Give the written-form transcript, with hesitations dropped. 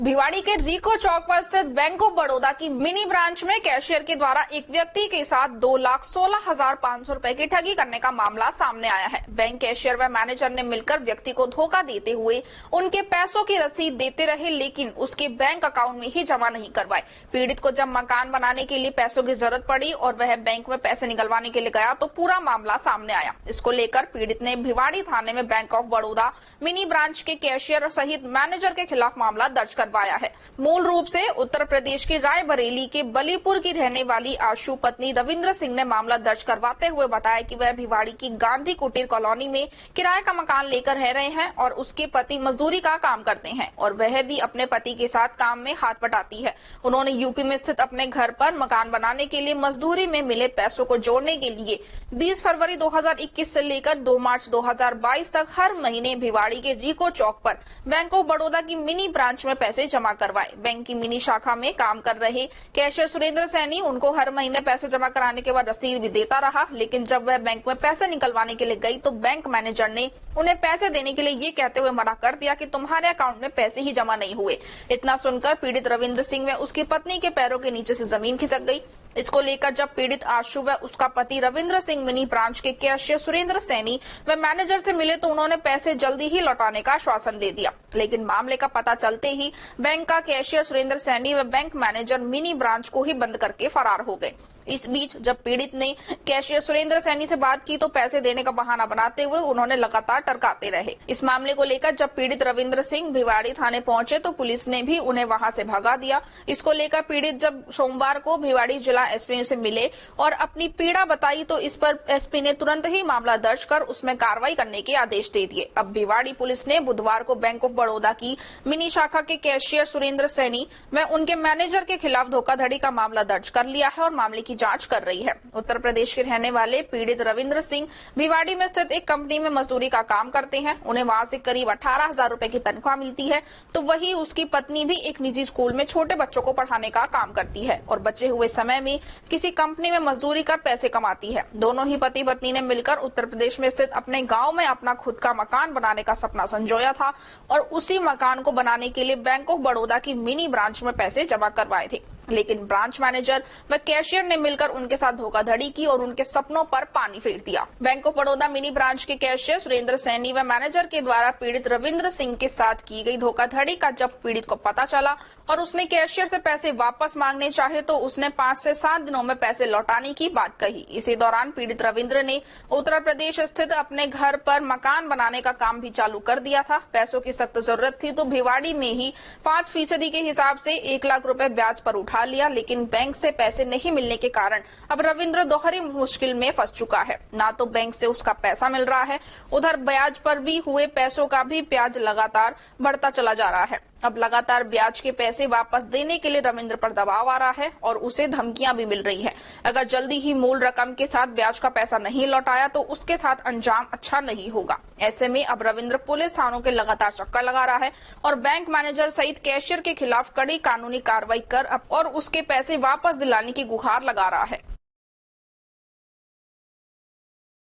भिवाड़ी के रिको चौक पर स्थित बैंक ऑफ बड़ौदा की मिनी ब्रांच में कैशियर के द्वारा एक व्यक्ति के साथ 2,16,500 रुपए की ठगी करने का मामला सामने आया है। बैंक कैशियर व मैनेजर ने मिलकर व्यक्ति को धोखा देते हुए उनके पैसों की रसीद देते रहे, लेकिन उसके बैंक अकाउंट में ही जमा नहीं करवाए। पीड़ित को जब मकान बनाने के लिए पैसों की जरूरत पड़ी और वह बैंक में पैसे निकलवाने के लिए गया तो पूरा मामला सामने आया। इसको लेकर पीड़ित ने भिवाड़ी थाने में bank of Baroda mini branch के कैशियर सहित मैनेजर के खिलाफ मामला दर्ज करवाया है। मूल रूप से उत्तर प्रदेश की रायबरेली के बलीपुर की रहने वाली आशु पत्नी रविंद्र सिंह ने मामला दर्ज करवाते हुए बताया कि वह भिवाड़ी की गांधी कुटीर कॉलोनी में किराए का मकान लेकर रह रहे हैं और उसके पति मजदूरी का काम करते हैं और वह भी अपने पति के साथ काम में हाथ बटाती है। उन्होंने यूपी में स्थित अपने घर पर मकान बनाने के लिए मजदूरी में मिले पैसों को जोड़ने के लिए 20 फरवरी 2021 से लेकर 2 मार्च 2022 तक हर महीने भिवाड़ी के रिको चौक पर बैंक ऑफ बड़ौदा की मिनी ब्रांच में पैसे जमा करवाए। बैंक की मिनी शाखा में काम कर रहे कैशियर सुरेंद्र सैनी उनको हर महीने पैसे जमा कराने के बाद रसीद भी देता रहा, लेकिन जब वह बैंक में पैसे निकलवाने के लिए गई तो बैंक मैनेजर ने उन्हें पैसे देने के लिए ये कहते हुए मना कर दिया कि तुम्हारे अकाउंट में पैसे ही जमा नहीं हुए। इतना सुनकर पीड़ित रविंद्र सिंह व उसकी पत्नी के पैरों के नीचे से जमीन खिसक गई। इसको लेकर जब पीड़ित आशु व उसका पति रविंद्र सिंह मिनी ब्रांच के कैशियर सुरेंद्र सैनी व मैनेजर से मिले तो उन्होंने पैसे जल्दी ही लौटाने का आश्वासन दे दिया, लेकिन मामले का पता चलते ही बैंक का कैशियर सुरेंद्र सैनी व बैंक मैनेजर मिनी ब्रांच को ही बंद करके फरार हो गए। इस बीच जब पीड़ित ने कैशियर सुरेंद्र सैनी से बात की तो पैसे देने का बहाना बनाते हुए उन्होंने लगातार टरकाते रहे। इस मामले को लेकर जब पीड़ित रविंद्र सिंह भिवाड़ी थाने पहुंचे तो पुलिस ने भी उन्हें वहां से भगा दिया। इसको लेकर पीड़ित जब सोमवार को भिवाड़ी जिला एसपी से मिले और अपनी पीड़ा बताई तो इस पर एसपी ने तुरंत ही मामला दर्ज कर उसमें कार्रवाई करने के आदेश दे दिए। अब भिवाड़ी पुलिस ने बुधवार को बैंक ऑफ बड़ौदा की मिनी शाखा के कैशियर सुरेंद्र सैनी व उनके मैनेजर के खिलाफ धोखाधड़ी का मामला दर्ज कर लिया है और मामले की जांच कर रही है। उत्तर प्रदेश के रहने वाले पीड़ित रविंद्र सिंह भिवाड़ी में स्थित एक कंपनी में मजदूरी का काम करते हैं। उन्हें वहां से करीब 18,000 रुपए की तनख्वाह मिलती है, तो वही उसकी पत्नी भी एक निजी स्कूल में छोटे बच्चों को पढ़ाने का काम करती है और बचे हुए समय में किसी कंपनी में मजदूरी कर पैसे कमाती है। दोनों ही पति पत्नी ने मिलकर उत्तर प्रदेश में स्थित अपने गाँव में अपना खुद का मकान बनाने का सपना संजोया था और उसी मकान को बनाने के लिए बैंक ऑफ बड़ौदा की मिनी ब्रांच में पैसे जमा करवाए थे, लेकिन ब्रांच मैनेजर व कैशियर ने मिलकर उनके साथ धोखाधड़ी की और उनके सपनों पर पानी फेर दिया। Bank of Baroda mini branch के कैशियर सुरेंद्र सैनी व मैनेजर के द्वारा पीड़ित रविंद्र सिंह के साथ की गई धोखाधड़ी का जब पीड़ित को पता चला और उसने कैशियर से पैसे वापस मांगने चाहे तो उसने 5 से 7 दिनों में पैसे लौटाने की बात कही। इसी दौरान पीड़ित रविंद्र ने उत्तर प्रदेश स्थित अपने घर पर मकान बनाने का काम भी चालू कर दिया था। पैसों की सख्त जरूरत थी तो भिवाड़ी में ही 5% के हिसाब से 1 लाख रुपए ब्याज पर उठा लिया, लेकिन बैंक से पैसे नहीं मिलने के कारण अब रविंद्र दोहरी मुश्किल में फंस चुका है। ना तो बैंक से उसका पैसा मिल रहा है, उधर ब्याज पर भी हुए पैसों का भी ब्याज लगातार बढ़ता चला जा रहा है। अब लगातार ब्याज के पैसे वापस देने के लिए रविंद्र पर दबाव आ रहा है और उसे धमकियां भी मिल रही है। अगर जल्दी ही मूल रकम के साथ ब्याज का पैसा नहीं लौटाया तो उसके साथ अंजाम अच्छा नहीं होगा। ऐसे में अब रविंद्र पुलिस थानों के लगातार चक्कर लगा रहा है और बैंक मैनेजर सहित कैशियर के खिलाफ कड़ी कानूनी कार्रवाई कर और उसके पैसे वापस दिलाने की गुहार लगा रहा है।